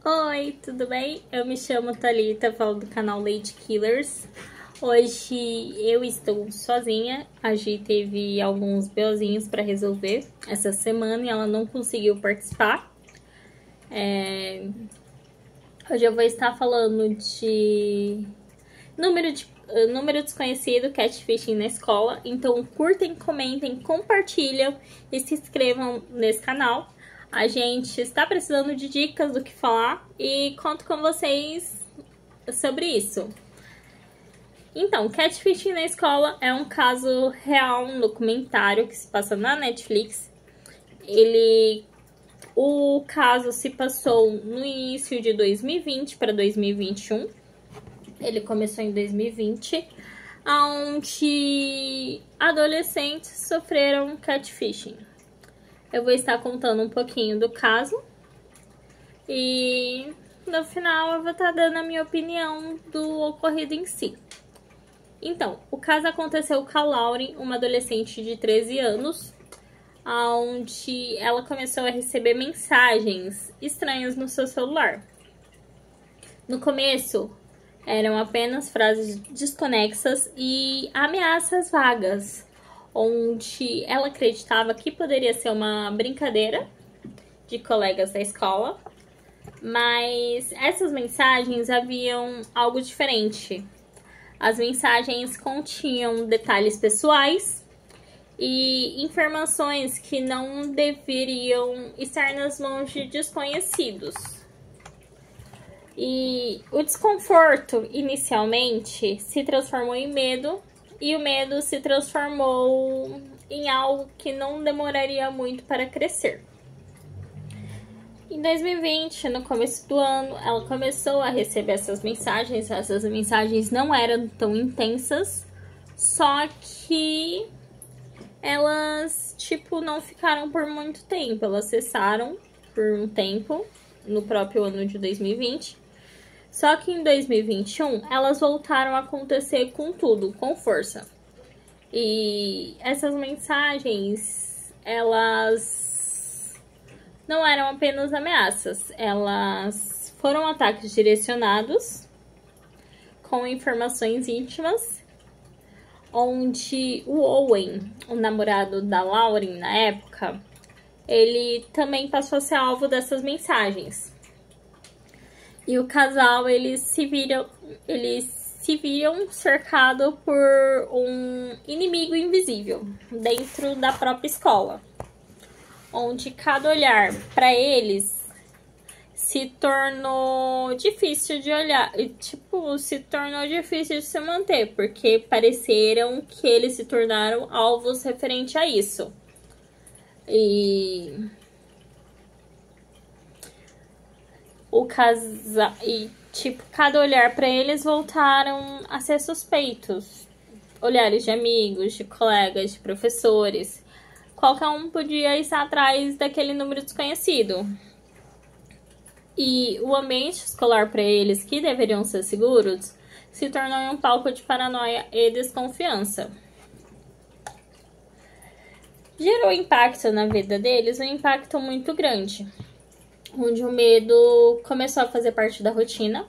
Oi, tudo bem? Eu me chamo Thalita, falo do canal Lady Killers. Hoje eu estou sozinha, a Gi teve alguns BOzinhos para resolver essa semana e ela não conseguiu participar. Hoje eu vou estar falando de número desconhecido, catfishing na escola. Então curtem, comentem, compartilham e se inscrevam nesse canal. A gente está precisando de dicas do que falar e conto com vocês sobre isso. Então, catfishing na escola é um caso real, um documentário que se passa na Netflix. O caso se passou no início de 2020 para 2021. Ele começou em 2020, onde adolescentes sofreram catfishing. Eu vou estar contando um pouquinho do caso e no final eu vou estar dando a minha opinião do ocorrido em si. Então, o caso aconteceu com a Lauren, uma adolescente de 13 anos, onde ela começou a receber mensagens estranhas no seu celular. No começo, eram apenas frases desconexas e ameaças vagas, onde ela acreditava que poderia ser uma brincadeira de colegas da escola, mas essas mensagens haviam algo diferente. As mensagens continham detalhes pessoais e informações que não deveriam estar nas mãos de desconhecidos. E o desconforto, inicialmente, se transformou em medo, e o medo se transformou em algo que não demoraria muito para crescer. Em 2020, no começo do ano, ela começou a receber essas mensagens. Essas mensagens não eram tão intensas, só que elas, não ficaram por muito tempo. Elas cessaram por um tempo, no próprio ano de 2020. Só que em 2021, elas voltaram a acontecer com tudo, com força. E essas mensagens, elas não eram apenas ameaças. Elas foram ataques direcionados, com informações íntimas, onde o Owen, o namorado da Lauren na época, ele também passou a ser alvo dessas mensagens. E o casal, eles se viram cercado por um inimigo invisível dentro da própria escola, onde cada olhar para eles se tornou difícil de olhar, se tornou difícil de se manter, porque pareceram que eles se tornaram alvos referente a isso. Cada olhar para eles voltaram a ser suspeitos. Olhares de amigos, de colegas, de professores. Qualquer um podia estar atrás daquele número desconhecido. E o ambiente escolar para eles, que deveriam ser seguros, se tornou um palco de paranoia e desconfiança. Gerou impacto na vida deles, um impacto muito grande, onde o medo começou a fazer parte da rotina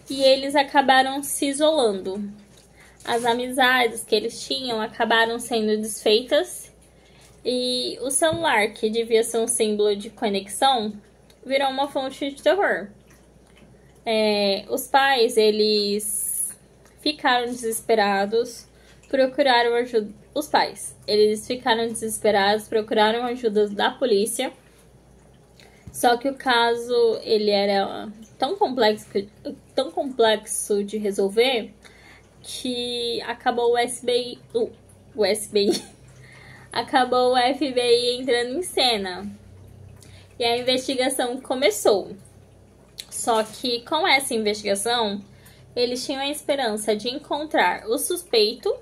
e eles acabaram se isolando. As amizades que eles tinham acabaram sendo desfeitas e o celular, que devia ser um símbolo de conexão, virou uma fonte de terror. Os pais, eles ficaram desesperados, procuraram ajuda. Os pais, eles ficaram desesperados, procuraram ajuda da polícia. Só que o caso, ele era tão complexo de resolver que acabou acabou o FBI entrando em cena. E a investigação começou. Só que com essa investigação, eles tinham a esperança de encontrar o suspeito.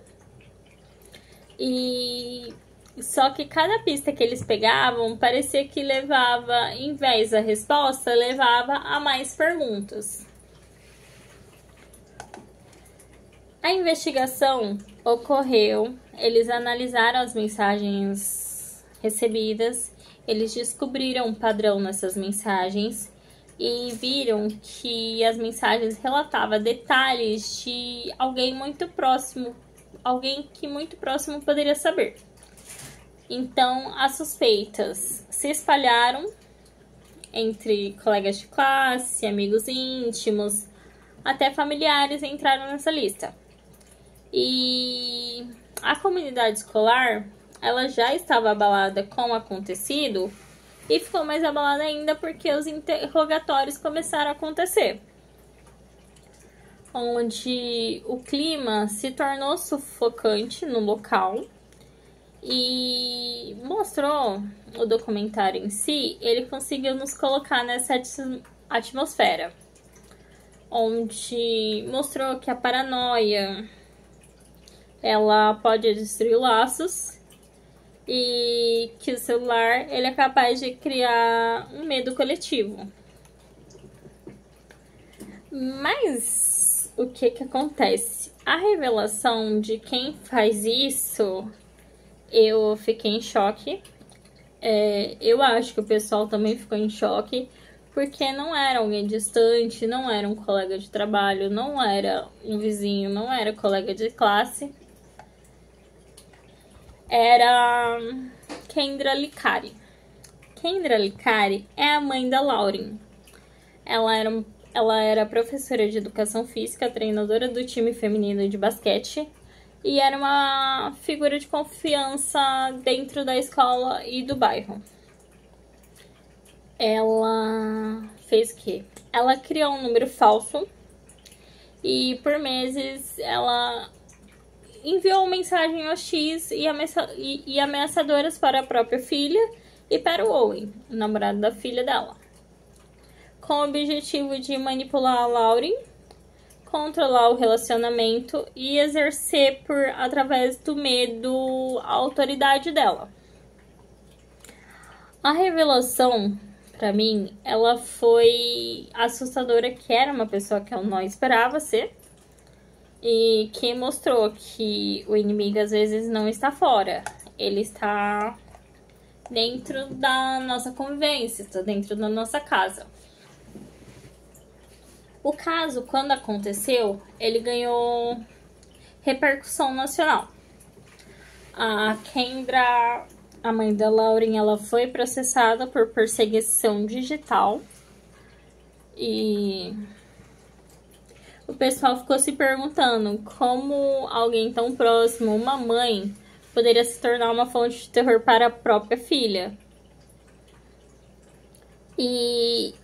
Só que cada pista que eles pegavam parecia que levava, em vez da resposta, levava a mais perguntas. A investigação ocorreu, eles analisaram as mensagens recebidas, eles descobriram um padrão nessas mensagens e viram que as mensagens relatavam detalhes de alguém muito próximo, alguém que muito próximo poderia saber. Então, as suspeitas se espalharam entre colegas de classe, amigos íntimos, até familiares entraram nessa lista. E a comunidade escolar, ela já estava abalada com o acontecido e ficou mais abalada ainda porque os interrogatórios começaram a acontecer, onde o clima se tornou sufocante no local. E mostrou o documentário em si, ele conseguiu nos colocar nessa atmosfera, onde mostrou que a paranoia, ela pode destruir laços e que o celular, ele é capaz de criar um medo coletivo. Mas o que acontece? A revelação de quem faz isso, eu fiquei em choque. Eu acho que o pessoal também ficou em choque, porque não era alguém distante, não era um colega de trabalho, não era um vizinho, não era colega de classe. Era Kendra Licari. Kendra Licari é a mãe da Lauren. Ela era professora de educação física, treinadora do time feminino de basquete, e era uma figura de confiança dentro da escola e do bairro. Ela fez o quê? Ela criou um número falso e por meses ela enviou mensagem hostis e ameaçadoras para a própria filha e para o Owen, o namorado da filha dela, com o objetivo de manipular a Lauren, controlar o relacionamento e exercer através do medo a autoridade dela. A revelação, pra mim, ela foi assustadora, que era uma pessoa que eu não esperava ser, e que mostrou que o inimigo às vezes não está fora, ele está dentro da nossa convivência, está dentro da nossa casa. O caso, quando aconteceu, ele ganhou repercussão nacional. A Kendra, a mãe da Lauren, ela foi processada por perseguição digital. E o pessoal ficou se perguntando como alguém tão próximo, uma mãe, poderia se tornar uma fonte de terror para a própria filha. E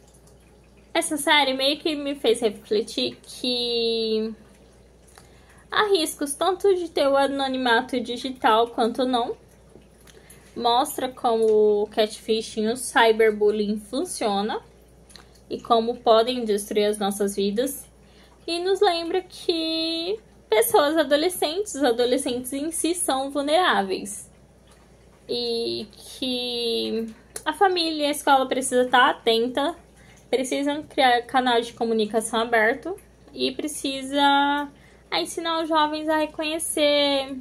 essa série meio que me fez refletir que há riscos tanto de ter o anonimato digital quanto não. Mostra como o catfishing e o cyberbullying funciona e como podem destruir as nossas vidas. E nos lembra que pessoas adolescentes, os adolescentes em si são vulneráveis. E que a família e a escola precisam estar atenta, precisam criar canal de comunicação aberto e precisa ensinar os jovens a reconhecer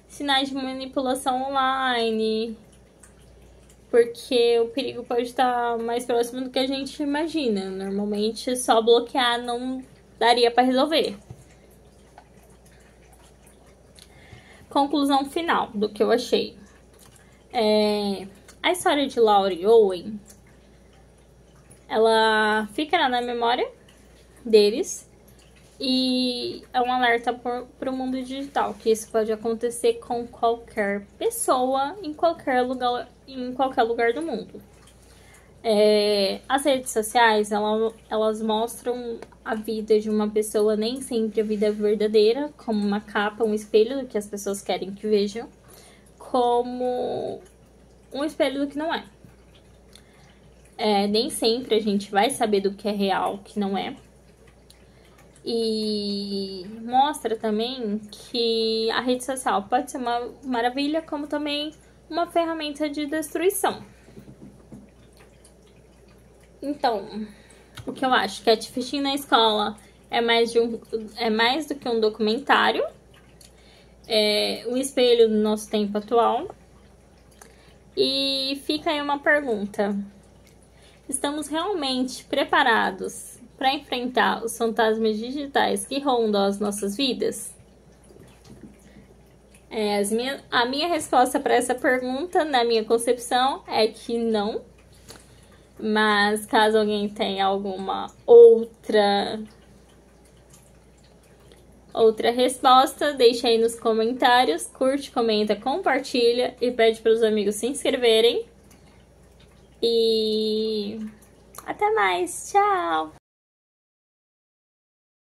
sinais de manipulação online, porque o perigo pode estar mais próximo do que a gente imagina. Normalmente só bloquear não daria para resolver. Conclusão final do que eu achei. A história de Lauren e Owen, ela fica na memória deles e é um alerta para o mundo digital, que isso pode acontecer com qualquer pessoa em qualquer lugar do mundo. As redes sociais, elas mostram a vida de uma pessoa, nem sempre a vida verdadeira, como uma capa, um espelho do que as pessoas querem que vejam, como um espelho do que não é. Nem sempre a gente vai saber do que é real, o que não é. E mostra também que a rede social pode ser uma maravilha, como também uma ferramenta de destruição. Então, o que eu acho? Catfishing na escola é mais do que um documentário. Um espelho do nosso tempo atual. E fica aí uma pergunta. Estamos realmente preparados para enfrentar os fantasmas digitais que rondam as nossas vidas? A minha resposta para essa pergunta, na minha concepção, é que não. Mas caso alguém tenha alguma outra resposta, deixa aí nos comentários, curte, comenta, compartilha e pede para os amigos se inscreverem. E até mais, tchau!